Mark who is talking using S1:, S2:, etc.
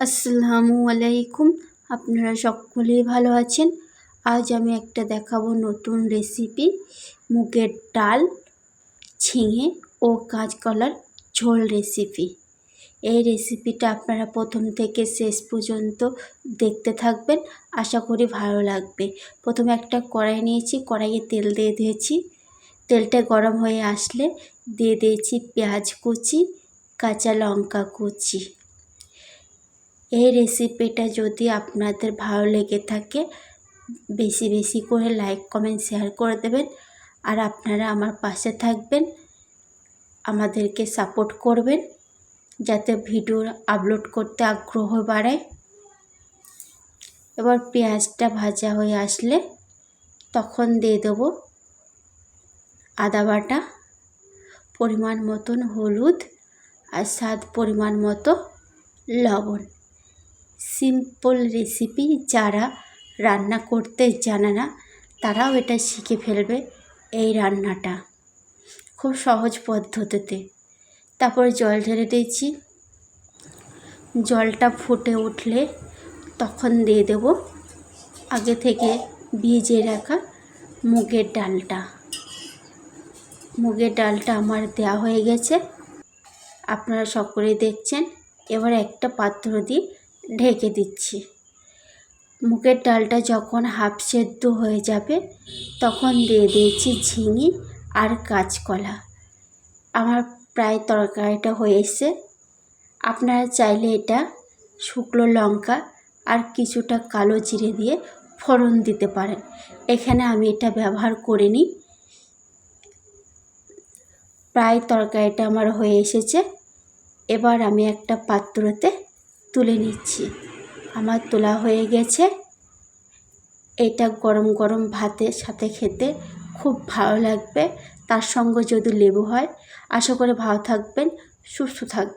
S1: আসসালামু আলাইকুম। আপনারা সকলেই ভালো আছেন। আজ আমি একটা দেখাবো নতুন রেসিপি, মুগের ডাল, ঝিঙে ও কাঁচকলার ঝোল রেসিপি। এই রেসিপিটা আপনারা প্রথম থেকে শেষ পর্যন্ত দেখতে থাকবেন, আশা করি ভালো লাগবে। প্রথমে একটা কড়াই নিয়েছি, কড়াইয়ে তেল দিয়ে দিয়েছি। তেলটা গরম হয়ে আসলে দিয়ে দিয়েছি পেঁয়াজ কুচি, কাঁচা লঙ্কা কুচি। এই রেসিপিটা যদি আপনাদের ভালো লেগে থাকে বেশি বেশি করে লাইক কমেন্ট শেয়ার করে দেবেন। আর আপনারা আমার পাশে থাকবেন, আমাদেরকে সাপোর্ট করবেন যাতে ভিডিও আপলোড করতে আগ্রহ বাড়ে। এবার পেঁয়াজটা ভাজা হয়ে আসলে তখন দিয়ে দেবো আদা বাটা, পরিমাণ মতন হলুদ আর স্বাদ পরিমাণ মতো লবণ। সিম্পল রেসিপি, যারা রান্না করতে জানে না তারাও এটা শিখে ফেলবে। এই রান্নাটা খুব সহজ পদ্ধতিতে। তারপরে জল ঢেলে দিয়েছি। জলটা ফুটে উঠলে তখন দিয়ে দেব আগে থেকে ভিজিয়ে রাখা মুগের ডালটা। মুগের ডালটা আমার দেওয়া হয়ে গেছে, আপনারা সকলেই দেখছেন। এবার একটা পাত্র দিয়ে ঢেকে দিচ্ছি। মুগের ডালটা যখন হাফ সেদ্ধ হয়ে যাবে তখন দিয়ে দিয়েছি ঝিঙে আর কাঁচকলা। আমার প্রায় তরকারিটা হয়ে এসে, আপনারা চাইলে এটা শুকনো লঙ্কা আর কিছুটা কালো জিরে দিয়ে ফোড়ন দিতে পারেন। এখানে আমি এটা ব্যবহার করিনি। প্রায় তরকারিটা আমার হয়ে এসেছে। এবার আমি একটা পাত্রতে তুলে নিচ্ছি। আমার তোলা হয়ে গেছে। এটা গরম গরম ভাতের সাথে খেতে খুব ভালো লাগবে। তার সঙ্গে যদি লেবু হয়। আশা করি ভালো থাকবেন, সুস্থ থাকবেন।